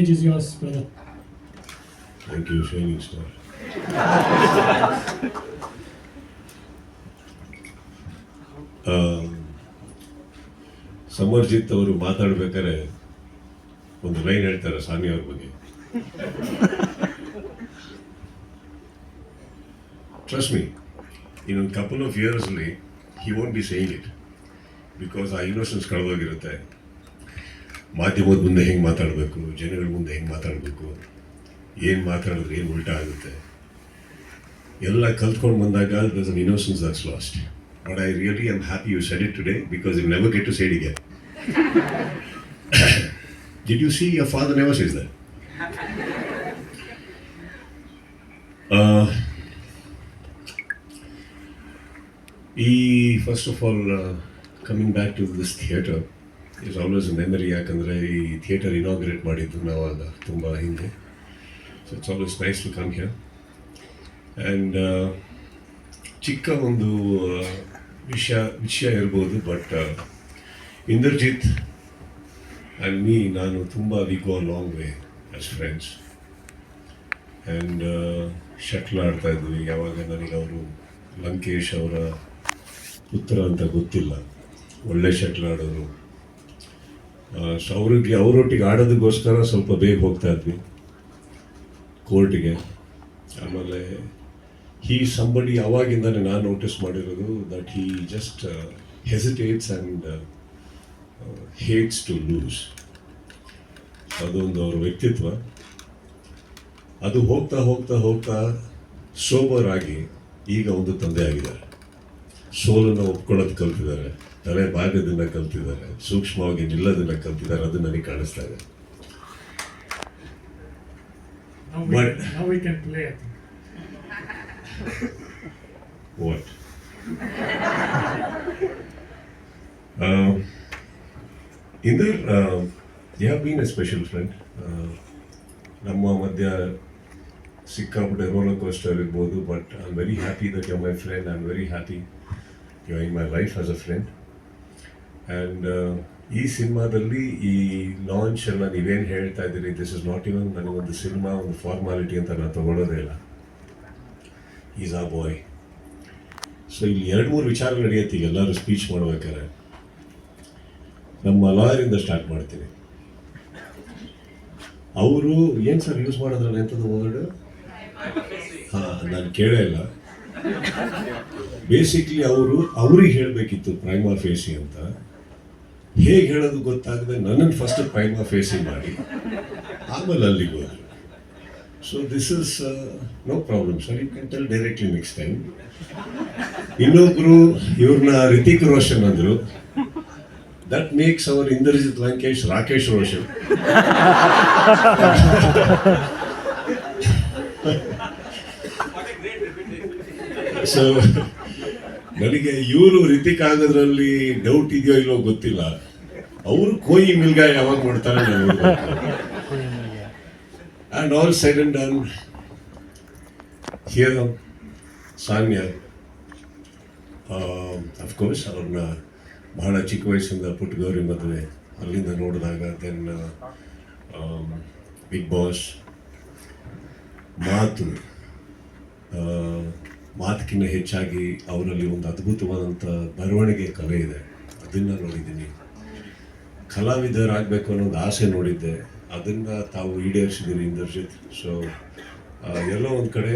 stage is yours, brother. Thank you, Shining Star. Samarjit ಅವರು ಮಾತಾಡ್ಬೇಕಾದ್ರೆ ಒಂದು ಲೈನ್ ಹೇಳ್ತಾರೆ ಸಾನಿ ಅವ್ರ ಬಗ್ಗೆ. ಟ್ರಸ್ಟ್ ಮೀ, ಇನ್ ಒಂದು ಕಪಲ್ ಆಫ್ ಇಯರ್ಸ್ಲಿ he won't be saying it because ಆ ಇನ್ನೋಸೆನ್ಸ್ ಕಳೆದೋಗಿರುತ್ತೆ. ಮಾಧ್ಯಮದ ಮುಂದೆ ಹೆಂಗೆ ಮಾತಾಡಬೇಕು, ಜನಗಳ ಮುಂದೆ ಹೆಂಗೆ ಮಾತಾಡಬೇಕು, ಏನು ಮಾತಾಡಿದ್ರೆ ಏನು ಉಲ್ಟಾ ಆಗುತ್ತೆ ಎಲ್ಲ ಕಲ್ತ್ಕೊಂಡು ಬಂದಾಗ there's an innocence that's lost. But I really am happy you said it today because you never get to say it again. Did you see your father never says that? First of all, coming back to this theatre is always a memory. ಯಾಕಂದರೆ ಈ theatre inaugurate ಮಾಡಿದ್ದು ನಾವಾಗ ತುಂಬ ಹಿಂದೆ. So it's always nice to come here. And ಚಿಕ್ಕ ಒಂದು ವಿಷಯ ಇರ್ಬೋದು, but Indrajit and me, ನಾನು ತುಂಬ we go a long way as friends. And shuttle ಆಡ್ತಾ ಇದ್ವಿ. ಯಾವಾಗ ನನಗೆ ಅವರು ಲಂಕೇಶ್ ಅವರ ಪುತ್ರ ಅಂತ ಗೊತ್ತಿಲ್ಲ, ಒಳ್ಳೆ ಶಟ್ಲ್ ಆಡೋರು. ಸೊ ಅವರೊಟ್ಟಿಗೆ ಆಡೋದಕ್ಕೋಸ್ಕರ ಸ್ವಲ್ಪ ಬೇಗ ಹೋಗ್ತಾ ಇದ್ವಿ ಕೋರ್ಟಿಗೆ. ಆಮೇಲೆ ಸಂಬಡಿ ಅವಾಗಿಂದಾನೆ ನಾನು ನೋಟಿಸ್ ಮಾಡಿರೋದು that he just hesitates and hates to lose. ಅದೊಂದು ಅವ್ರ ವ್ಯಕ್ತಿತ್ವ. ಅದು ಹೋಗ್ತಾ ಹೋಗ್ತಾ ಹೋಗ್ತಾ ಸೋಬರ್ ಆಗಿ ಈಗ ಒಂದು ತಂದೆ ಆಗಿದ್ದಾರೆ. ಸೋಲನ್ನು ಒಪ್ಕೊಳ್ಳೋದು ಕಲ್ತಿದ್ದಾರೆ, ತಲೆ ಭಾಗದಿಂದ ಕಲ್ತಿದ್ದಾರೆ, ಸೂಕ್ಷ್ಮವಾಗಿ ನಿಲ್ಲೋದನ್ನ ಕಲ್ತಿದ್ದಾರೆ. ಅದು ನನಗೆ ಕಾಣಿಸ್ತಾ ಇದೆ. Now we can play, I think. What? Inder, you have been a special friend. ನಮ್ಮ ಮಧ್ಯ ಸಿಕ್ಕಾಪಟ್ಟೆ ರೋಲರ್ ಕೋಸ್ಟರ್ ಇರ್ಬೋದು, but I am very happy that you are my friend. I am very happy you are in my life as a friend. And ಈ ಸಿನಿಮಾದಲ್ಲಿ ಈ launch ಎಲ್ಲ ನೀವೇನು ಹೇಳ್ತಾ ಇದ್ದೀರಿ, ದಿಸ್ ಇಸ್ ನಾಟ್ ಇವನ್ ನನಗೊಂದು ಸಿನಿಮಾ ಒಂದು ಫಾರ್ಮಾಲಿಟಿ ಅಂತ ನಾನು ತಗೊಳ್ಳೋದೇ ಇಲ್ಲ. ಈಸ್ ಆ ಬಾಯ್. ಸೊ ಇಲ್ಲಿ 2-3 ವಿಚಾರಗಳು ನಡೆಯುತ್ತೆ ಈಗ ಎಲ್ಲರೂ ಸ್ಪೀಚ್ ಮಾಡ್ಬೇಕಾದ್ರೆ. ನಮ್ಮ ಲಾಯರಿಂದ ಸ್ಟಾರ್ಟ್ ಮಾಡ್ತೀನಿ. ಅವರು ಏನು ಸರ್ ಯೂಸ್ ಮಾಡೋದ್ರಲ್ಲ ಎಂಥದ್ದು ವರ್ಡ್? ಹಾಂ, ನಾನು ಕೇಳೇ ಇಲ್ಲ. ಬೇಸಿಕ್ಲಿ ಅವ್ರಿಗೆ ಹೇಳಬೇಕಿತ್ತು ಪ್ರೈಮಾ ಫೇಸಿ ಅಂತ. ಹೇಗೆ ಹೇಳೋದು ಗೊತ್ತಾಗದೆ ನನ್ನನ್ನು ಫಸ್ಟ್ ಪ್ರೈಮಾ ಫೇಸಿ ಮಾಡಿ ಆಮೇಲೆ ಅಲ್ಲಿಗೆ ಹೋದ್ರು. So this is no problem, sir. You can tell directly next time. ಇನ್ನೊಬ್ರು ಇವ್ರನ್ನ ರಿತಿಕ್ ರೋಷನ್ ಅಂದರು. That makes our Indrajit Lankesh Rakesh Roshan. So ನನಗೆ ಇವರು ರಿತಿಕ್ ಆಗೋದ್ರಲ್ಲಿ ಡೌಟ್ ಇದೆಯೋ ಇಲ್ಲೋ ಗೊತ್ತಿಲ್ಲ. ಅವರು ಕೋಯಿ ಮಿಲ್ಗಾ ಯಾವಾಗ ಮಾಡ್ತಾರೆ ನನಗೆ. And all said and done, here, Sanya, of course, ಅವ್ರನ್ನ ಬಹಳ ಚಿಕ್ಕ ವಯಸ್ಸಿಂದ ಪುಟ್ಟಗೌರಿ ಮದುವೆ ಅಲ್ಲಿಂದ ನೋಡಿದಾಗ, ದೆನ್ ಬಿಗ್ ಬಾಸ್, ಮಾತಕ್ಕಿಂತ ಹೆಚ್ಚಾಗಿ ಅವರಲ್ಲಿ ಒಂದು ಅದ್ಭುತವಾದಂಥ ಬರವಣಿಗೆ ಕಲೆ ಇದೆ. ಅದನ್ನು ನೋಡಿದ್ದೀನಿ. ಕಲಾವಿದರಾಗಬೇಕು ಅನ್ನೋದು ಆಸೆ ನೋಡಿದ್ದೆ. ಅದನ್ನು ತಾವು ಈಡೇರಿಸಿದ್ದೀರಿ ಇಂದ್ರಜಿತ್. ಸೊ ಎಲ್ಲೋ ಒಂದು ಕಡೆ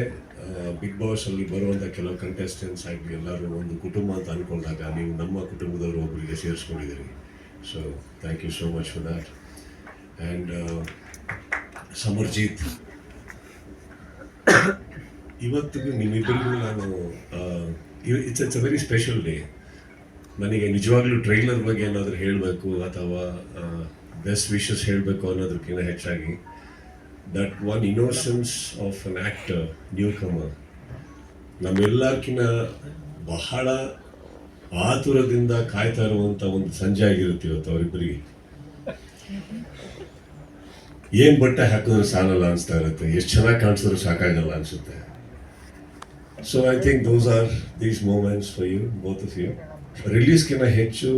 ಬಿಗ್ ಬಾಸಲ್ಲಿ ಬರುವಂಥ ಕೆಲವು ಕಂಟೆಸ್ಟೆಂಟ್ಸ್ ಆಗಲಿ ಎಲ್ಲರೂ ಒಂದು ಕುಟುಂಬ ಅಂತ ಅಂದ್ಕೊಂಡಾಗ ನೀವು ನಮ್ಮ ಕುಟುಂಬದವರು ಒಬ್ಬರಿಗೆ ಸೇರಿಸ್ಕೊಂಡಿದ್ದೀರಿ. So thank you so much for that. And Samarjit, ಇವತ್ತಿಗೂ ನಿಮ್ಮಿಬ್ಬರಿಗೂ ನಾನು it's a very special day. ನನಗೆ ನಿಜವಾಗ್ಲೂ ಟ್ರೈಲರ್ ಬಗ್ಗೆ ಏನಾದರೂ ಹೇಳಬೇಕು ಅಥವಾ ಬೆಸ್ಟ್ ವಿಶಸ್ ಹೇಳಬೇಕು ಅನ್ನೋದಕ್ಕಿಂತ ಹೆಚ್ಚಾಗಿ that one innocence of an actor, newcomer, ನಮ್ಮೆಲ್ಲರ್ಕಿನ್ನ ಬಹಳ ಆತುರದಿಂದ ಕಾಯ್ತಾ ಇರುವಂಥ ಒಂದು ಸಂಜೆ ಆಗಿರುತ್ತೆ ಇವತ್ತು ಅವರಿಬ್ಬರಿಗೆ. ಏನು ಬಟ್ಟೆ ಹಾಕಿದ್ರು ಸಾಲಲ್ಲ ಅನಿಸ್ತಾ ಇರುತ್ತೆ, ಎಷ್ಟು ಚೆನ್ನಾಗಿ ಕಾಣಿಸಿದ್ರು ಸಾಕಾಗಲ್ಲ ಅನಿಸುತ್ತೆ. So I think those are these moments for you, both of you. ರಿಲೀಸ್ಗಿಂತ ಹೆಚ್ಚು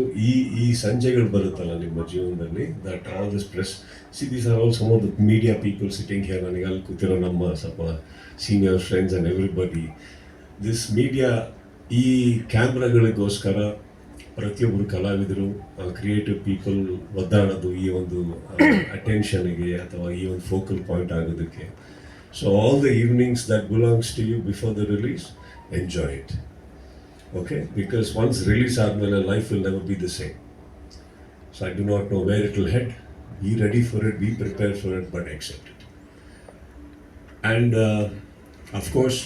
ಈ ಸಂಜೆಗಳು ಬರುತ್ತಲ್ಲ ನಿಮ್ಮ ಜೀವನದಲ್ಲಿ, that all this press, these are all some of the media people sitting here. ನನಗೆ ಅಲ್ಲಿ ಕೂತಿರೋ ನಮ್ಮ ಸ್ವಲ್ಪ senior friends and everybody, this media ಈ ಕ್ಯಾಮ್ರಾಗಳಿಗೋಸ್ಕರ ಪ್ರತಿಯೊಬ್ಬರು ಕಲಾವಿದರು, ಕ್ರಿಯೇಟಿವ್ ಪೀಪಲ್ ಒದ್ದಾಡೋದು ಈ ಒಂದು ಅಟೆನ್ಷನ್ಗೆ ಅಥವಾ ಈ ಒಂದು ಫೋಕಲ್ ಪಾಯಿಂಟ್ ಆಗೋದಕ್ಕೆ. So all the evenings that belongs to you before the release, enjoy it. Okay, because once release ಆದಮೇಲೆ life will never be the same. So I do not know where it will head. Be ready for it, be prepared for it, but accept it. And of course,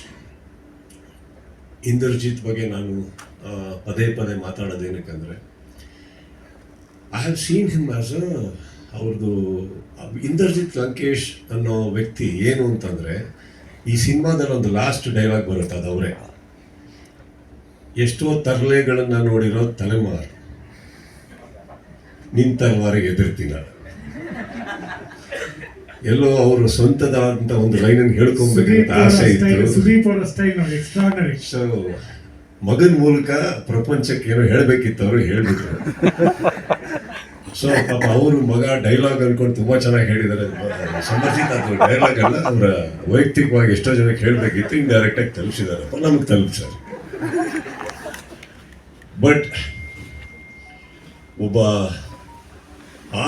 Indrajit ಬಗ್ಗೆ ನಾನು ಪದೇ ಪದೇ ಮಾತಾಡೋದೇನಕ್ಕಂದರೆ, I have seen him as ಅವ್ರದ್ದು ಇಂದ್ರಜಿತ್ ಲಂಕೇಶ್ ಅನ್ನೋ ವ್ಯಕ್ತಿ ಏನು ಅಂತಂದರೆ, ಈ ಸಿನಿಮಾದಲ್ಲಿ ಒಂದು ಲಾಸ್ಟ್ ಡೈಲಾಗ್ ಬರುತ್ತೆ, ಅದು ಅವರೇ. ಎಷ್ಟೋ ತರಲೆಗಳನ್ನು ನೋಡಿರೋ ತಲೆಮಾರು, ನಿನ್ನ ತಲೆಮಾರಿಗೆ ಎದುರ್ತೀನ. ಎಲ್ಲೋ ಅವರು ಸ್ವಂತದಾದಂಥ ಒಂದು ಲೈನನ್ನು ಹೇಳ್ಕೊಬೇಕಂತ ಆಸೆ ಇತ್ತು. ಸೊ ಮಗನ ಮೂಲಕ ಪ್ರಪಂಚಕ್ಕೆ ಏನೋ ಹೇಳಬೇಕಿತ್ತು, ಅವರು ಹೇಳ್ಬಿಟ್ರು. ಸೊ ಪಾಪ ಅವರು ಮಗ ಡೈಲಾಗ್ ಅನ್ಕೊಂಡು ತುಂಬ ಚೆನ್ನಾಗಿ ಹೇಳಿದ್ದಾರೆ. ಸಮರ್ಜಿತ್ ಅದು ಡೈಲಾಗ್ ಅಲ್ಲ, ಅವರ ವೈಯಕ್ತಿಕವಾಗಿ ಎಷ್ಟೋ ಜನಕ್ಕೆ ಹೇಳಬೇಕಿತ್ತು, ಇಂಡೈರೆಕ್ಟಾಗಿ ತಲುಪಿಸಿದಾರಪ್ಪ, ನಮಗೆ ತಲುಪಿಸ್ತಾರೆ. ಬಟ್ ಒಬ್ಬ ಆ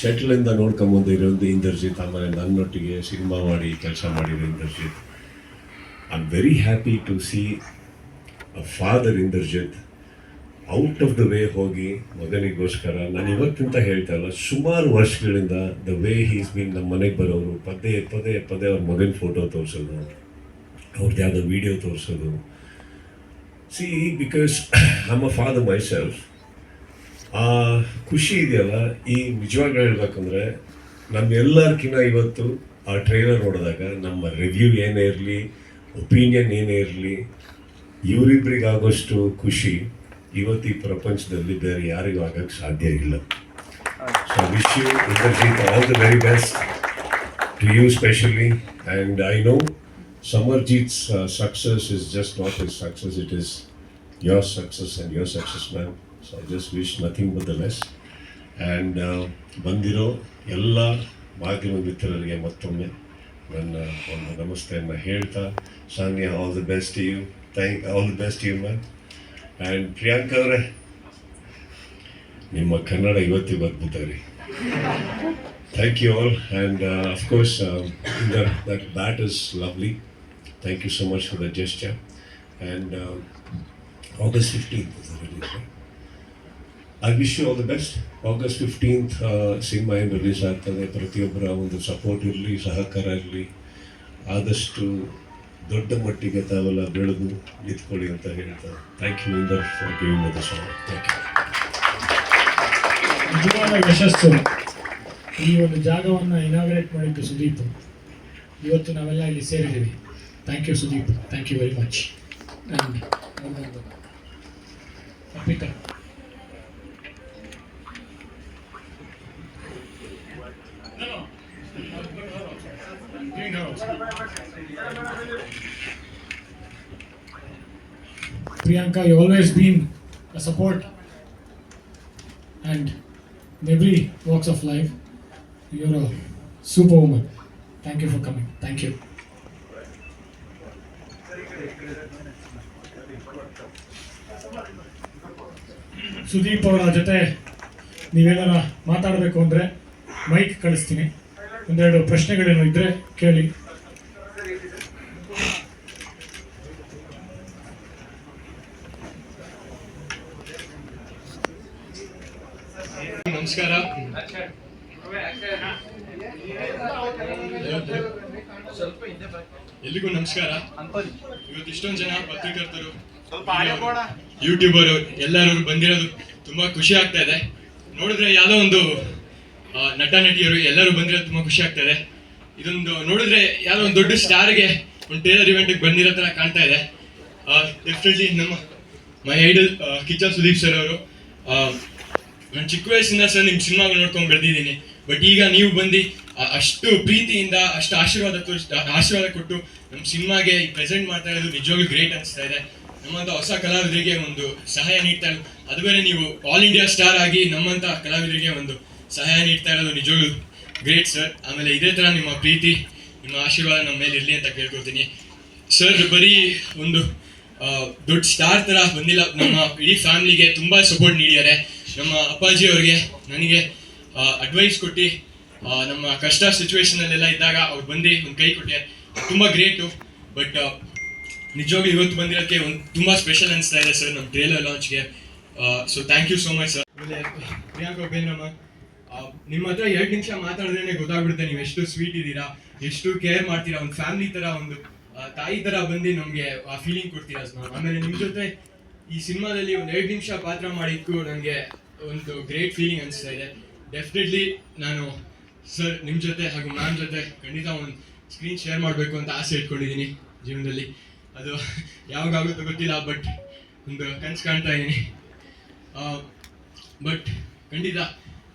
ಶಟ್ಲಿಂದ ನೋಡ್ಕೊಂಬಂದಿರೋದು ಇಂದ್ರಜಿತ್, ಆಮೇಲೆ ನನ್ನೊಟ್ಟಿಗೆ ಸಿನಿಮಾ ಮಾಡಿ ಕೆಲಸ ಮಾಡಿರೋ Indrajit. I am very happy to see a father Indrajit out of the way ಹೋಗಿ ಮಗನಿಗೋಸ್ಕರ. ನಾನು ಇವತ್ತಿಂತ ಹೇಳ್ತಾ ಇಲ್ಲ, ಸುಮಾರು ವರ್ಷಗಳಿಂದ ದ ವೇ ಹೀಸ್ ಬೀನ್ ನಮ್ಮ ಮನೆಗೆ ಬರೋರು ಪದೇ ಪದೇ ಪದೇ ಅವ್ರ ಮಗನ ಫೋಟೋ ತೋರಿಸೋದು, ಅವ್ರದ್ದು ಯಾವುದೋ ವಿಡಿಯೋ ತೋರಿಸೋದು. See, because I'm a father myself, ಆ ಖುಷಿ ಇದೆಯಲ್ಲ, ಈ ನಿಜವಾಗಿ ಹೇಳ್ಬೇಕಂದ್ರೆ ನಮ್ಮೆಲ್ಲರ್ಕಿನ್ನ ಇವತ್ತು ಆ ಟ್ರೈಲರ್ ನೋಡಿದಾಗ ನಮ್ಮ ರಿವ್ಯೂ ಏನೇ ಇರಲಿ, ಒಪಿನಿಯನ್ ಏನೇ ಇರಲಿ, ಇವರಿಬ್ಬರಿಗಾಗೋಷ್ಟು ಖುಷಿ ಇವತ್ತು ಈ ಪ್ರಪಂಚದಲ್ಲಿ ಬೇರೆ ಯಾರಿಗೂ ಆಗೋಕ್ಕೆ ಸಾಧ್ಯ ಇಲ್ಲ. So wish you Indrajit all the very best to you specially. And I know Samarjit's success is just not his success, it is your success and your success, man. So I just wish nothing but the best. And ಬಂದಿರೋ ಎಲ್ಲ ಮಾಧ್ಯಮ ಮಿತ್ರರಿಗೆ ಮತ್ತೊಮ್ಮೆ ನನ್ನ ಒಂದು ನಮಸ್ತೆಯನ್ನು ಹೇಳ್ತಾ, Sanya, all the best to you. All the best to you, man. And Priyanka ಅವರೇ, ನಿಮ್ಮ ಕನ್ನಡ ಇವತ್ತಿಗೆ ಅದ್ಭುತ ರೀ. Thank you all, and of course that is lovely. Thank you so much for the gesture. And August 15th is the release, right? I wish you all the best. August 15th cinema ಏನು release ಆಗ್ತದೆ. ಪ್ರತಿಯೊಬ್ಬರ ಒಂದು support ಇರಲಿ, ಸಹಕಾರ ಇರಲಿ. ಆದಷ್ಟು ದೊಡ್ಡ ಮಟ್ಟಿಗೆ ತಾವೆಲ್ಲ ಬೆಳೆದು ನಿಂತ್ಕೊಳ್ಳಿ ಅಂತ ಹೇಳ್ತಾ, thank you Inder for giving me the song. Thank you. ನಿಜವಾದ ಯಶಸ್ಸು ಈ ಒಂದು ಜಾಗವನ್ನು ಇನಾಗ್ರೇಟ್ ಮಾಡಿದ್ದು ಸುದೀಪ್. ಇವತ್ತು ನಾವೆಲ್ಲ ಇಲ್ಲಿ ಸೇರಿದ್ದೀವಿ. Thank you Sudeep, thank you very much. And Arpita, Priyanka, you always been a support and in every walks of life. You're a superwoman. Thank you for coming. Thank you. Sudeep ಅವರ ಜೊತೆ ನೀವೇನಾರ ಮಾತಾಡಬೇಕು ಅಂದರೆ ಮೈಕ್ ಕಳಿಸ್ತೀನಿ. ಒಂದೆರಡು ಪ್ರಶ್ನೆಗಳೇನು ಇದ್ದರೆ ಕೇಳಿ. ನಮಸ್ಕಾರ. ಎಲ್ಲಿಗೂ ನಮಸ್ಕಾರ. ಇವತ್ತು ಇಷ್ಟೊಂದು ಜನ ಪತ್ರಕರ್ತರು, ಯೂಟ್ಯೂಬರು ಎಲ್ಲರೂ ಬಂದಿರೋದು ತುಂಬಾ ಖುಷಿ ಆಗ್ತಾ ಇದೆ. ನೋಡಿದ್ರೆ ಯಾವುದೋ ಒಂದು ನಟ ನಟಿಯರು ಎಲ್ಲರೂ ಬಂದಿರೋದು ತುಂಬಾ ಖುಷಿ ಆಗ್ತಾ ಇದೆ. ಇದೊಂದು ನೋಡಿದ್ರೆ ಯಾವುದೋ ಒಂದು ದೊಡ್ಡ ಸ್ಟಾರ್ಗೆ ಒಂದು ಟೇಲರ್ ಇವೆಂಟ್ಗೆ ಬಂದಿರೋ ತರ ಕಾಣ್ತಾ ಇದೆ. ಡೆಫಿನೆಟ್ಲಿ ನಮ್ಮ ಮೈ ಐಡಲ್ ಕಿಚ್ಚ ಸುದೀಪ್ ಸರ್ ಅವರು. ನಾನು ಚಿಕ್ಕ ವಯಸ್ಸಿಂದ ಸರ್ ನಿಮ್ಮ ಸಿನಿಮಾಗಳು ನೋಡ್ಕೊಂಡು ಬೆಳೆದಿದ್ದೀನಿ. ಬಟ್ ಈಗ ನೀವು ಬಂದು ಅಷ್ಟು ಪ್ರೀತಿಯಿಂದ ಅಷ್ಟು ಆಶೀರ್ವಾದ ಕೊಟ್ಟು ನಮ್ಮ ಸಿನಿಮಾಗೆ ಪ್ರೆಸೆಂಟ್ ಮಾಡ್ತಾ ಇರೋದು ನಿಜವಾಗ್ಲೂ ಗ್ರೇಟ್ ಅನಿಸ್ತಾ ಇದೆ. ನಮ್ಮಂಥ ಹೊಸ ಕಲಾವಿದರಿಗೆ ಒಂದು ಸಹಾಯ ನೀಡ್ತಾ ಇರೋದು, ಅದು ಬೇರೆ ನೀವು ಆಲ್ ಇಂಡಿಯಾ ಸ್ಟಾರ್ ಆಗಿ ನಮ್ಮಂಥ ಕಲಾವಿದರಿಗೆ ಒಂದು ಸಹಾಯ ನೀಡ್ತಾ ಇರೋದು ನಿಜವಾಗ್ಲೂ ಗ್ರೇಟ್ ಸರ್. ಆಮೇಲೆ ಇದೇ ಥರ ನಿಮ್ಮ ಪ್ರೀತಿ, ನಿಮ್ಮ ಆಶೀರ್ವಾದ ನಮ್ಮ ಮೇಲೆ ಇರಲಿ ಅಂತ ಕೇಳ್ಕೊತೀನಿ ಸರ್. ಬರೀ ಒಂದು ದೊಡ್ಡ ಸ್ಟಾರ್ ಥರ ಬಂದಿಲ್ಲ, ನಮ್ಮ ಇಡೀ ಫ್ಯಾಮಿಲಿಗೆ ತುಂಬ ಸಪೋರ್ಟ್ ನೀಡಿದ್ದಾರೆ. ನಮ್ಮ ಅಪ್ಪಾಜಿ ಅವ್ರಿಗೆ ನನಗೆ ಅಡ್ವೈಸ್ ಕೊಟ್ಟು ನಮ್ಮ ಕಷ್ಟ ಸಿಚುವೇಶನಲ್ಲೆಲ್ಲ ಇದ್ದಾಗ ಅವ್ರು ಬಂದು ಒಂದು ಕೈ ಕೊಟ್ಟೆ, ತುಂಬ ಗ್ರೇಟು. ಬಟ್ ನಿಜವಾಗ್ಲೂ ಇವತ್ತು ಬಂದಿರೋಕ್ಕೆ ಒಂದು ತುಂಬ ಸ್ಪೆಷಲ್ ಅನಿಸ್ತಾ ಇದೆ ಸರ್ ನಮ್ಮ ಟ್ರೇಲರ್ ಲಾಂಚ್ಗೆ. So thank you so much sir. ಆಮೇಲೆ ಪ್ರಿಯಾಂಕಾ ಬೇಂದ್ರಮ್ಮ, ನಿಮ್ಮ ಹತ್ರ 2 ನಿಮಿಷ ಮಾತಾಡಿದ್ರೆ ಗೊತ್ತಾಗ್ಬಿಡುತ್ತೆ ನೀವು ಎಷ್ಟು ಸ್ವೀಟ್ ಇದ್ದೀರಾ, ಎಷ್ಟು ಕೇರ್ ಮಾಡ್ತೀರಾ, ಒಂದು ಫ್ಯಾಮಿಲಿ ಥರ, ಒಂದು ತಾಯಿ ಥರ ಬಂದು ನಮಗೆ ಆ ಫೀಲಿಂಗ್ ಕೊಡ್ತೀರಾ ಸರ್. ಆಮೇಲೆ ನಿಮ್ಮ ಜೊತೆ ಈ ಸಿನಿಮಾದಲ್ಲಿ ಒಂದು 2 ನಿಮಿಷ ಪಾತ್ರ ಮಾಡಿದ್ದು ನನಗೆ ಒಂದು ಗ್ರೇಟ್ ಫೀಲಿಂಗ್ ಅನಿಸ್ತಾ ಇದೆ. ಡೆಫಿನೆಟ್ಲಿ ನಾನು ಸರ್ ನಿಮ್ಮ ಜೊತೆ ಹಾಗೂ ಮ್ಯಾಮ್ ಜೊತೆ ಖಂಡಿತ ಒಂದು ಸ್ಕ್ರೀನ್ ಶೇರ್ ಮಾಡಬೇಕು ಅಂತ ಆಸೆ ಇಟ್ಕೊಂಡಿದ್ದೀನಿ ಜೀವನದಲ್ಲಿ. ಅದು ಯಾವಾಗ ಆಗುತ್ತೋ ಗೊತ್ತಿಲ್ಲ, ಬಟ್ ಒಂದು ಕನಸು ಕಾಣ್ತಾ ಇದ್ದೀನಿ. ಬಟ್ ಖಂಡಿತ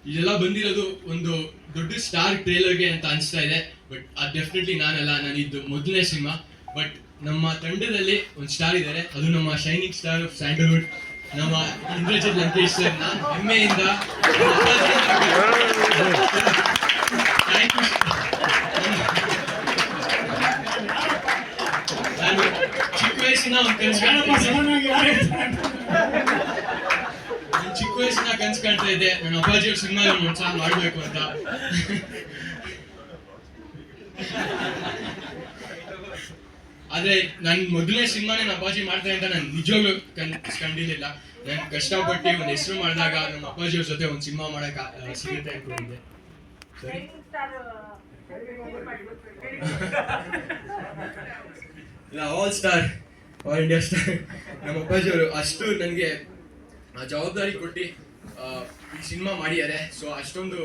ಇದೆಲ್ಲ ಬಂದಿರೋದು ಒಂದು ದೊಡ್ಡ ಸ್ಟಾರ್ ಟ್ರೇಲರ್ಗೆ ಅಂತ ಅನಿಸ್ತಾ ಇದೆ. ಬಟ್ ಅದು ಡೆಫಿನೆಟ್ಲಿ ನಾನಲ್ಲ, ನಾನಿದ್ದು ಮೊದಲನೇ ಸಿನಿಮಾ. ಬಟ್ ನಮ್ಮ ತಂಡದಲ್ಲಿ ಒಂದು ಸ್ಟಾರ್ ಇದ್ದಾರೆ, ಅದು ನಮ್ಮ ಶೈನಿಂಗ್ ಸ್ಟಾರ್ ಆಫ್ ಸ್ಯಾಂಡಲ್ವುಡ್, ನಮ್ಮ ಇಂದ್ರಜಿತ್ ಲಂಕೇಶ್ ಸರ್. ನಾನು ಹೆಮ್ಮೆಯಿಂದ ನಾನು ಚಿಕ್ಕ ವಯಸ್ಸಿನ ಒಂದು ಕನಸು ಕಾಣ್ತಾ ಇದ್ದೆ, ನನ್ನ ಅಪ್ಪಾಜಿಯವ್ರ ಸಿನಿಮಾ ಒಂದ್ಸಲ ಮಾಡಬೇಕು ಅಂತ. ಆದ್ರೆ ನನ್ನ ಮೊದಲನೇ ಸಿನಿಮಾನೇ ನಮ್ಮ ಅಪ್ಪಾಜಿ ಮಾಡ್ತಾರೆ ಅಂತ ನಾನು ನಿಜವಾಗ್ಲೂ ಕಂಡಿಲ್ಲ. ನಾನು ಕಷ್ಟಪಟ್ಟು ಒಂದು ಹೆಸರು ಮಾಡಿದಾಗ ನಮ್ಮ ಅಪ್ಪಾಜಿಯವ್ರ ಜೊತೆ ಒಂದು ಸಿನಿಮಾ ಮಾಡಕ್ ಸಿಗುತ್ತೆ ಅನ್ಕೊಂಡಿದ್ದೆ. ಸರಿ, ಇಲ್ಲ all star, all India star ನಮ್ಮ ಅಪ್ಪಾಜಿಯವರು ಅಷ್ಟು ನನಗೆ ಜವಾಬ್ದಾರಿ ಕೊಟ್ಟು ಈ ಸಿನಿಮಾ ಮಾಡಿದ್ದಾರೆ. ಸೊ ಅಷ್ಟೊಂದು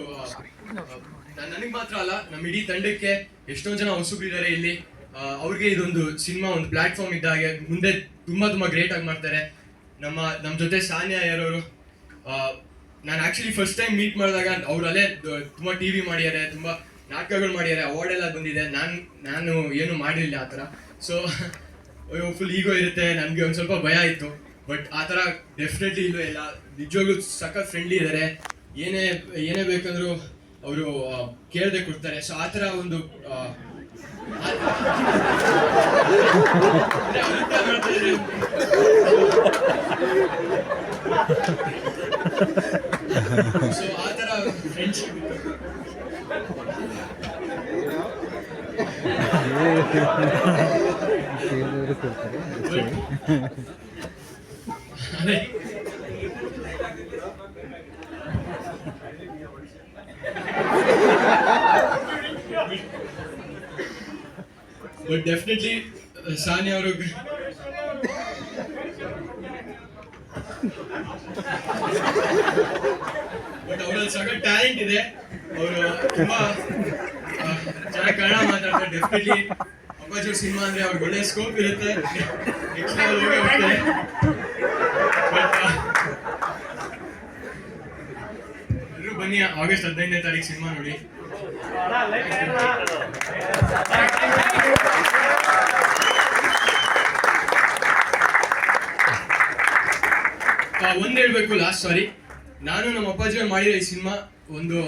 ನನಗೆ ಮಾತ್ರ ಅಲ್ಲ, ನಮ್ಮ ಇಡೀ ತಂಡಕ್ಕೆ ಎಷ್ಟೊಂದು ಜನ ಹೊಸಬ್ರಿದ್ದಾರೆ ಇಲ್ಲಿ, ಅವ್ರಿಗೆ ಇದೊಂದು ಸಿನಿಮಾ ಒಂದು ಪ್ಲಾಟ್ಫಾರ್ಮ್ ಇದ್ದಾಗೆ ಮುಂದೆ ತುಂಬ ಗ್ರೇಟ್ ಆಗಿ ಮಾಡ್ತಾರೆ. ನಮ್ಮ ಜೊತೆ ಸಾನ್ಯಾ ಯಾರವರು, ನಾನು ಆ್ಯಕ್ಚುಲಿ ಫಸ್ಟ್ ಟೈಮ್ ಮೀಟ್ ಮಾಡಿದಾಗ ಅವ್ರು ಅಲ್ಲೇ ತುಂಬ TV ಮಾಡಿದ್ದಾರೆ, ತುಂಬ ನಾಟಕಗಳು ಮಾಡಿದ್ದಾರೆ, ಅವಾರ್ಡ್ ಎಲ್ಲ ಬಂದಿದೆ. ನಾನು ಏನು ಮಾಡಿರಲಿಲ್ಲ ಆ ಥರ. ಸೊ ಫುಲ್ ಈಗೋ ಇರುತ್ತೆ, ನನಗೆ ಒಂದು ಸ್ವಲ್ಪ ಭಯ ಇತ್ತು. ಬಟ್ ಆ ಥರ ಡೆಫಿನೆಟ್ಲಿ ಇಲ್ಲೂ ಇಲ್ಲ, ನಿಜವಾಗ್ಲೂ ಸಖತ್ ಫ್ರೆಂಡ್ಲಿ ಇದ್ದಾರೆ. ಏನೇ ಬೇಕಂದ್ರೂ ಅವರು ಕೇಳದೆ ಕೊಡ್ತಾರೆ. ಸೊ ಆ ಥರ ಒಂದು ಸೊ ಆ ಥರ ಫ್ರೆಂಡ್ಶಿಪ್ ಅದೇ ಬಟ್ ಡೆಫಿನೆಟ್ಲಿ ಸಾನಿಯಾ ಅವರು ಬಟ್ ಅವರಲ್ಲಿ ಸಖತ್ ಟ್ಯಾಲೆಂಟ್ ಇದೆ. ಅವರು ತುಂಬಾ ಚೆನ್ನಾಗಿ ಕನ್ನಡ ಮಾತಾಡ್ತಾರೆ. ಡೆಫಿನೆಟ್ಲಿ ಅಪ್ಪಾಜಿ ಸಿನಿಮಾ ಅಂದ್ರೆ ಅವ್ರಿಗೆ ಒಳ್ಳೆ ಸ್ಕೋಪ್ ಇರುತ್ತೆ, ನೆಕ್ಸ್ಟ್ ಲೆವೆಲ್ ಹೋಗೇ ಹೋಗ್ತಾರೆ. ಬಟ್ ಎಲ್ಲರೂ ಬನ್ನಿ, ಆಗಸ್ಟ್ 15ನೇ ತಾರೀಕು ಸಿನಿಮಾ ನೋಡಿ. ಒಂದ್ ಹೇಳ್ಬೇಕು ಲಾಸ್ಟ್, ಸಾರಿ, ನಾನು ನಮ್ಮ ಅಪ್ಪಾಜಿ ಮಾಡಿರೋ ಈ ಸಿನಿಮಾ ಒಂದು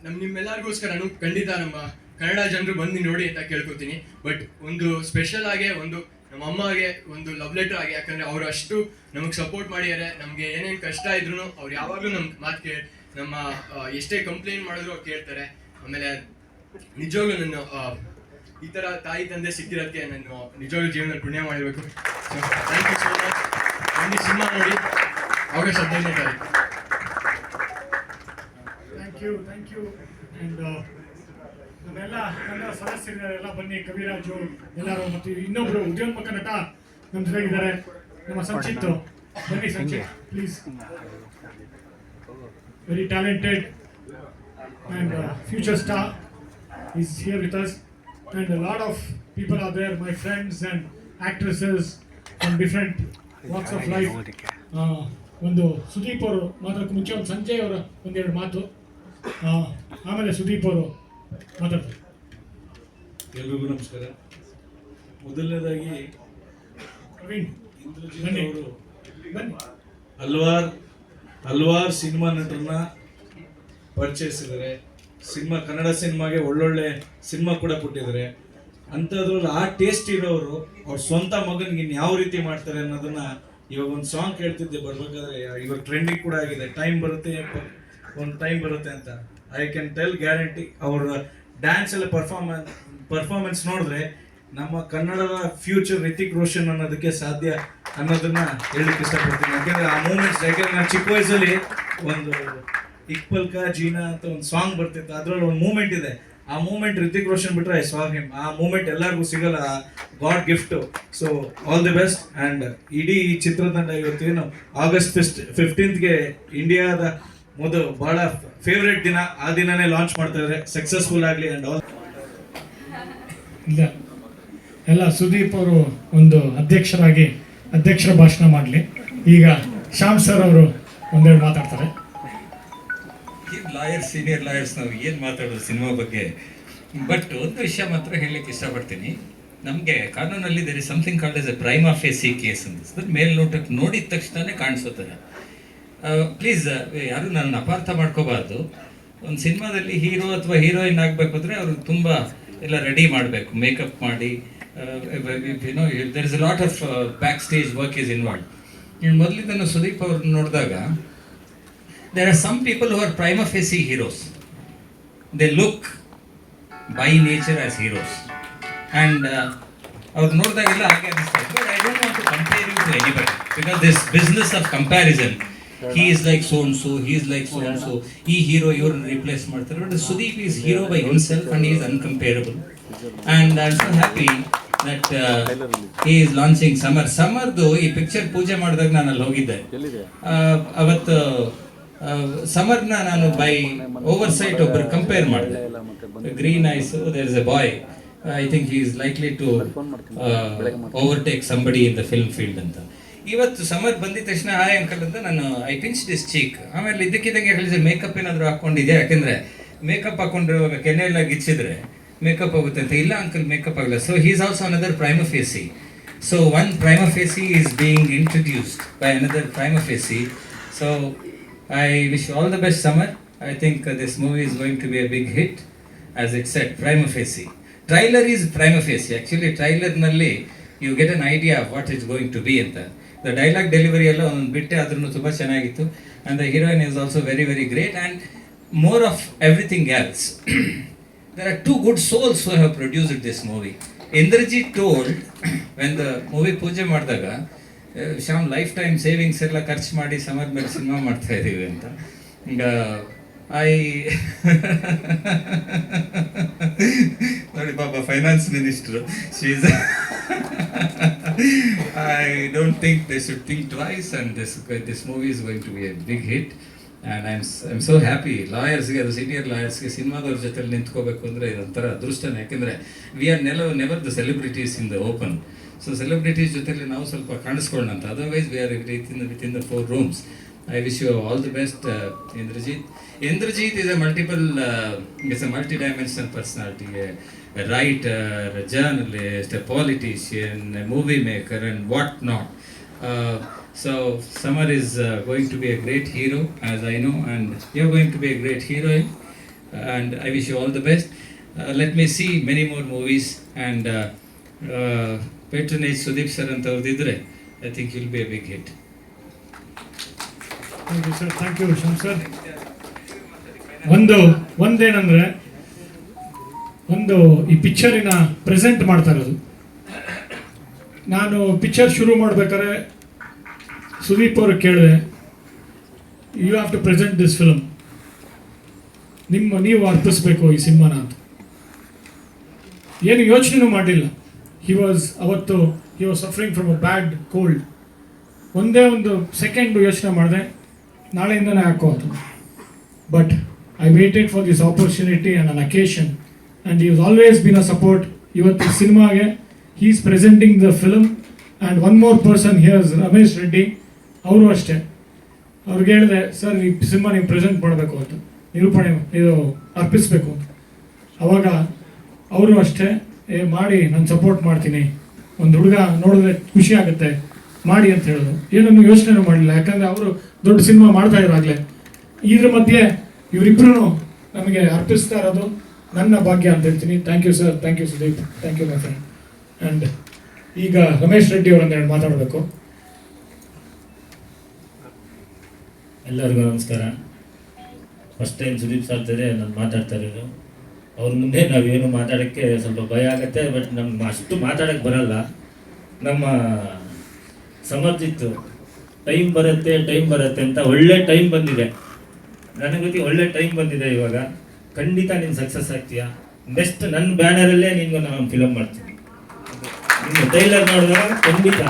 ನಿಮ್ಮೆಲ್ಲರಿಗೋಸ್ಕರ ನಾನು ಖಂಡಿತ ನಮ್ಮ ಕನ್ನಡ ಜನರು ಬಂದು ನೋಡಿ ಅಂತ ಕೇಳ್ಕೊತೀನಿ. ಬಟ್ ಒಂದು ಸ್ಪೆಷಲ್ ಆಗಿ ಒಂದು ನಮ್ಮ ಅಮ್ಮಗೆ ಒಂದು ಲವ್ ಲೆಟರ್ ಆಗಿ, ಯಾಕಂದ್ರೆ ಅವ್ರು ಅಷ್ಟು ನಮಗೆ ಸಪೋರ್ಟ್ ಮಾಡಿದ್ದಾರೆ. ನಮಗೆ ಏನೇನು ಕಷ್ಟ ಇದ್ರು ಅವ್ರು ಯಾವಾಗಲೂ ನಮ್ಮ ಮಾತು ನಮ್ಮ ಎಷ್ಟೇ ಕಂಪ್ಲೇಂಟ್ ಮಾಡಿದ್ರು ಅವ್ರು ಕೇಳ್ತಾರೆ. ಆಮೇಲೆ ನಿಜವಾಗ್ಲೂ ನನ್ನ ಈ ಥರ ತಾಯಿ ತಂದೆ ಸಿಕ್ಕಿರೋದಕ್ಕೆ ನಾನು ನಿಜವಾಗ್ಲೂ ಜೀವನದಲ್ಲಿ ಪುಣ್ಯ ಮಾಡಬೇಕು. So thank you so much. ಒಂದು ಸಿನಿಮಾ ನೋಡಿ ಆಗಸ್ಟ್ 15ನೇ ತಾರೀಕು. Thank you. ಆ್ಯಂಡ್ ನಮ್ಮೆಲ್ಲ ಕನ್ನಡ ಸದಸ್ಯರಿದ್ದಾರೆ, ಬನ್ನಿ. ಕವಿರಾಜು ಎಲ್ಲರೂ, ಮತ್ತು ಇನ್ನೊಬ್ರು ಉದ್ಯೋನ್ಮುಖ ನಟ ನಮ್ಮ ಜೊತೆಗಿದ್ದಾರೆ, ನಮ್ಮ ಸಂಚಿತ್. ಬನ್ನಿ Sanchit, please. Very talented and future star is here with us. And a lot of people are there, my friends and actresses from different walks of life. ಒಂದು ಸುದೀಪ್ ಅವರು ಮಾತಾಡೋಕ್ಕೆ ಮುಂಚೆ ಒಂದು ಸಂಜಯ್ ಅವರ ಒಂದೆರಡು ಮಾತು, ಆಮೇಲೆ ಸುದೀಪ್ ಅವರು ಮಾತಾಡ್ತಾರೆ. ಎಲ್ರಿಗೂ ನಮಸ್ಕಾರ. ಮೊದಲನೇದಾಗಿ ಪ್ರವೀಣ್ ಇಂದ್ರಜಿತ್ ಬನ್ನಿ ಅವರು ಬನ್ನಿ. ಹಲವಾರು ಸಿನಿಮಾ ನಟರನ್ನ ಪರಿಚಯಿಸಿದ್ದಾರೆ. ಕನ್ನಡ ಸಿನಿಮಾಗೆ ಒಳ್ಳೊಳ್ಳೆ ಸಿನಿಮಾ ಕೂಡ ಕೊಟ್ಟಿದ್ದಾರೆ. ಅಂಥದ್ರಲ್ಲಿ ಆ ಟೇಸ್ಟ್ ಇರೋರು ಅವ್ರ ಸ್ವಂತ ಮಗನಿಗೆ ಇನ್ನು ಯಾವ ರೀತಿ ಮಾಡ್ತಾರೆ ಅನ್ನೋದನ್ನ ಇವಾಗ ಒಂದು ಸಾಂಗ್ ಕೇಳ್ತಿದ್ದೆ ಬರ್ಬೇಕಾದ್ರೆ, ಇವಾಗ ಟ್ರೆಂಡಿಂಗ್ ಕೂಡ ಆಗಿದೆ. ಟೈಮ್ ಬರುತ್ತೆ ಅಂತ. ಐ ಕ್ಯಾನ್ ಟೆಲ್ ಗ್ಯಾರಂಟಿ ಅವ್ರ ಡ್ಯಾನ್ಸ್ ಎಲ್ಲ ಪರ್ಫಾರ್ಮೆನ್ಸ್ ನೋಡಿದ್ರೆ ನಮ್ಮ ಕನ್ನಡದ ಫ್ಯೂಚರ್ ರಿತಿಕ್ ರೋಷನ್ ಅನ್ನೋದಕ್ಕೆ ಸಾಧ್ಯ ಅನ್ನೋದನ್ನ ಹೇಳಲಿಕ್ಕೆ ಇಷ್ಟಪಡ್ತೀನಿ. ಯಾಕೆಂದ್ರೆ ಆ ಮೂಮೆಂಟ್ಸ್, ಯಾಕೆಂದ್ರೆ ನಾನು ಚಿಕ್ಕ ವಯಸ್ಸಲ್ಲಿ ಒಂದು ಇಕ್ಬಲ್ ಕಾ ಜೀನಾ ಅಂತ ಒಂದು ಸಾಂಗ್ ಬರ್ತಿತ್ತು, ಅದ್ರಲ್ಲಿ ಒಂದು ಮೂಮೆಂಟ್ ಇದೆ. ಆ ಮೂಮೆಂಟ್ ರಿತಿಕ್ ರೋಷನ್ ಬಿಟ್ರೆ ಐ ಸಾ ಹಿಮ್. ಆ ಮೂಮೆಂಟ್ ಎಲ್ಲರಿಗೂ ಸಿಗಲ್ಲ, god gift. So all the best. And ಇಡೀ ಈ ಚಿತ್ರತಂಡ ಇವತ್ತೇನು August 15ಗೆ ಇಂಡಿಯಾದ ಬಹಳ ಫೇವ್ರೆಟ್ ದಿನ, ಆ ದಿನನೇ ಲಾಂಚ್ ಮಾಡ್ತಾ ಇದ್ದಾರೆ. ಸಕ್ಸಸ್ಫುಲ್ ಆಗಲಿ ಆ್ಯಂಡ್ ಆಲ್. ಇಲ್ಲ ಎಲ್ಲ ಸುದೀಪ್ ಅವರು ಒಂದು ಅಧ್ಯಕ್ಷರ ಭಾಷಣ ಮಾಡಲಿ. ಈಗ ಶ್ಯಾಮ್ ಸರ್ ಅವರು ಒಂದೆರಡು ಮಾತಾಡ್ತಾರೆ. ಲಾಯರ್ಸ್, ಸೀನಿಯರ್ ಲಾಯರ್ಸ್ ನಾವು ಏನು ಮಾತಾಡೋದು ಸಿನಿಮಾ ಬಗ್ಗೆ. ಬಟ್ ಒಂದು ವಿಷಯ ಮಾತ್ರ ಹೇಳಲಿಕ್ಕೆ ಇಷ್ಟಪಡ್ತೀನಿ. ನಮಗೆ ಕಾನೂನಲ್ಲಿ there is something called as a prima facie case ಅಂತ ಮೇಲ್ನೋಟಕ್ಕೆ ನೋಡಿದ ತಕ್ಷಣವೇ ಕಾಣಿಸೋ ಥರ. ಪ್ಲೀಸ್ ಯಾರು ನನ್ನ ಅಪಾರ್ಥ ಮಾಡ್ಕೋಬಾರ್ದು. ಒಂದು ಸಿನಿಮಾದಲ್ಲಿ ಹೀರೋ ಅಥವಾ ಹೀರೋಯಿನ್ ಆಗಬೇಕು ಅಂದರೆ ಅವ್ರಿಗೆ ತುಂಬ ಎಲ್ಲ ರೆಡಿ ಮಾಡಬೇಕು, ಮೇಕಪ್ ಮಾಡಿ, you know there is a lot of backstage work is involve. ಮೊದಲಿಂದ ಸುದೀಪ್ ಅವ್ರನ್ನ ನೋಡಿದಾಗ there are some people who are prima facie heroes. They look by nature as heroes. And ಅವ್ರು ನೋಡಿದಾಗೆಲ್ಲ ಹಾಗೆ ಅನಿಸ್ತಾರೆ. But I don't want to compare you to anybody because this business of comparison, he is like so and so, he is like so and so, ಈ hero ಇವ್ರನ್ನ replace ಮಾಡ್ತಾರೆ. But Sudeep is hero by himself and he is uncomparable. And I'm so happy that he is launching Samardu ಈ picture ಪೂಜೆ ಮಾಡಿದಾಗ ನಾನು ಅಲ್ಲಿ ಹೋಗಿದ್ದೆ. ಅವತ್ತು ಸಮರ್ನ ನಾನು ಬೈ ಓವರ್ಸೈಟ್ ಒಬ್ಬರು ಕಂಪೇರ್ ಮಾಡಿದೆ. Green eyes, there is a boy, I think he is likely to overtake somebody in the film field ಅಂತ. ಇವತ್ತು ಸಮರ್ ಬಂದಿದ ತಕ್ಷಣ ಹಾಯ್ ಅಂಕಲ್ ಅಂತ ನಾನು ಐ ಪಿಂಚ್ ದಿಸ್ ಚೀಕ್. ಆಮೇಲೆ ಇದಕ್ಕಿದ್ದಂಗೆ ಹೇಳಿದ್ರೆ ಮೇಕಪ್ ಏನಾದರೂ ಹಾಕ್ಕೊಂಡಿದ್ಯಾ, ಯಾಕೆಂದರೆ ಮೇಕಪ್ ಹಾಕೊಂಡಿರುವಾಗ ಕೆನೆ ಎಲ್ಲ ಗಿಚ್ಚಿದ್ರೆ ಮೇಕಪ್ ಆಗುತ್ತೆ ಅಂತ. ಇಲ್ಲ ಅಂಕಲ್, ಮೇಕಪ್ ಆಗಲ್ಲ. So he is also another Prima ಫೇಸಿ. So one Prima ಫೇಸಿ is being introduced by another Prima ಫೇಸಿ. So I wish you all the best, Samar. I think this movie is going to be a big hit. As it said, prima facie. Trailer is prima facie. Actually, trailer nalli you get an idea of what it's going to be anta. The dialogue delivery alla on bitte adrunu tumba chenagitu, and the heroine is also very very great, and more of everything else. There are two good souls who have produced this movie. Indrajit told when the movie ಪೂಜೆ ಮಾಡಿದಾಗ Shyam life time savings ಎಲ್ಲ ಖರ್ಚು ಮಾಡಿ summer ಮೇಲೆ cinema ಮಾಡ್ತಾ ಇದ್ದೀವಿ ಅಂತ. ಈಗ ನೋಡಿ ಪಾಪ finance minister, she's I don't think they should think twice and this movie is going to be a big hit. And I am so happy. ಲಾಯರ್ಸ್ಗೆ, ಅದು ಸೀನಿಯರ್ ಲಾಯರ್ಸ್ಗೆ ಸಿನಿಮಾದವ್ರ ಜೊತೆಲಿ ನಿಂತ್ಕೋಬೇಕು ಅಂದರೆ ಇದೊಂಥರ ಅದೃಷ್ಟನೇ. ಯಾಕೆಂದರೆ we are never the celebrities in the open. So celebrities ಜೊತೆಲಿ ನಾವು ಸ್ವಲ್ಪ ಕಾಣಿಸ್ಕೊಳ್ಳೋಣ ಅಂತ. Otherwise we are within the 4 rooms. I wish you all the best, Indrajit. Indrajit is a multi-dimensional personality, a writer, a journalist, a politician, a movie maker, and what not. So Samar is going to be a great hero, as I know, and you're going to be a great heroine. And I wish you all the best. Let me see many more movies, and patronage Sudeep sir antavridre, I think you'll be a big hit. Thank you sir. Thank you Shyam sir. ಒಂದೇನಂದ್ರೆ ಈ ಪಿಕ್ಚರಿನ present ಮಾಡ್ತಾ ಇರೋದು. ನಾನು picture ಶುರು ಮಾಡ್ಬೇಕಾದ್ರೆ ಸುದೀಪ್ ಅವ್ರಿಗೆ ಕೇಳಿದೆ, you have to present this film, ನೀವು ಅರ್ಪಿಸ್ಬೇಕು ಈ ಸಿನಿಮಾನ ಅಂತ. ಏನು ಯೋಚನೆನೂ ಮಾಡಲಿಲ್ಲ. He was suffering from a bad cold. ಒಂದೇ ಒಂದು ಸೆಕೆಂಡ್ ಯೋಚನೆ ಮಾಡಿದೆ, ನಾಳೆಯಿಂದನೇ ಹಾಕೋದು. But I waited for this opportunity and an occasion, and he has always been a support. ಇವತ್ತು ಸಿನಿಮಾಗೆ he is presenting the film, and one more person here is Ramesh Reddy. ಅವರು ಅಷ್ಟೇ, ಅವ್ರಿಗೆ ಹೇಳಿದೆ, ಸರ್ ಈ ಸಿನಿಮಾ ನೀವು ಪ್ರೆಸೆಂಟ್ ಮಾಡಬೇಕು ಅಂತ, ನಿರೂಪಣೆ ಅರ್ಪಿಸಬೇಕು ಅಂತ. ಅವಾಗ ಅವರು ಅಷ್ಟೇ ಮಾಡಿ ನಾನು ಸಪೋರ್ಟ್ ಮಾಡ್ತೀನಿ, ಒಂದು ಹುಡುಗ ನೋಡಿದ್ರೆ ಖುಷಿ ಆಗುತ್ತೆ ಮಾಡಿ ಅಂತ ಹೇಳೋದು, ಏನನ್ನು ಯೋಚನೆ ಮಾಡಲಿಲ್ಲ. ಯಾಕಂದರೆ ಅವರು ದೊಡ್ಡ ಸಿನಿಮಾ ಮಾಡ್ತಾ ಇರೋವಾಗಲೇ ಇದ್ರ ಮಧ್ಯೆ ಇವರಿಬ್ಬರೂ ನಮಗೆ ಅರ್ಪಿಸ್ತಾ ಇರೋದು ನನ್ನ ಭಾಗ್ಯ ಅಂತ ಹೇಳ್ತೀನಿ. Thank you sir, thank you Sudeep, thank you my friend. And ಈಗ ರಮೇಶ್ ರೆಡ್ಡಿ ಅವರೊಂದೆರಡು ಮಾತಾಡಬೇಕು. ಎಲ್ಲರಿಗೂ ನಮಸ್ಕಾರ. ಫಸ್ಟ್ ಟೈಮ್ ಸುದೀಪ್ ಸರ್ ಜೊತೆ ನಾನು ಮಾತಾಡ್ತಾ ಇರೋದು. ಅವ್ರ ಮುಂದೆ ನಾವೇನು ಮಾತಾಡೋಕ್ಕೆ ಸ್ವಲ್ಪ ಭಯ ಆಗುತ್ತೆ, ಬಟ್ ನಮ್ಗೆ ಅಷ್ಟು ಮಾತಾಡೋಕ್ಕೆ ಬರಲ್ಲ. ನಮ್ಮ ಸಮರ್ಜಿತ್ತು ಟೈಮ್ ಬರುತ್ತೆ ಅಂತ ಒಳ್ಳೆ ಟೈಮ್ ಬಂದಿದೆ. ನನಗೆ ಗೊತ್ತಿ ಒಳ್ಳೆ ಟೈಮ್ ಬಂದಿದೆ. ಇವಾಗ ಖಂಡಿತ ನೀನು ಸಕ್ಸಸ್ ಆಗ್ತೀಯಾ. ನೆಕ್ಸ್ಟ್ ನನ್ನ ಬ್ಯಾನರಲ್ಲೇ ನಿನ್ಗೆ ನಾನು ಫಿಲಮ್ ಮಾಡ್ತೀನಿ. ನಿನ್ನ ಟ್ರೈಲರ್ ನೋಡಿದಾಗ ಖಂಡಿತ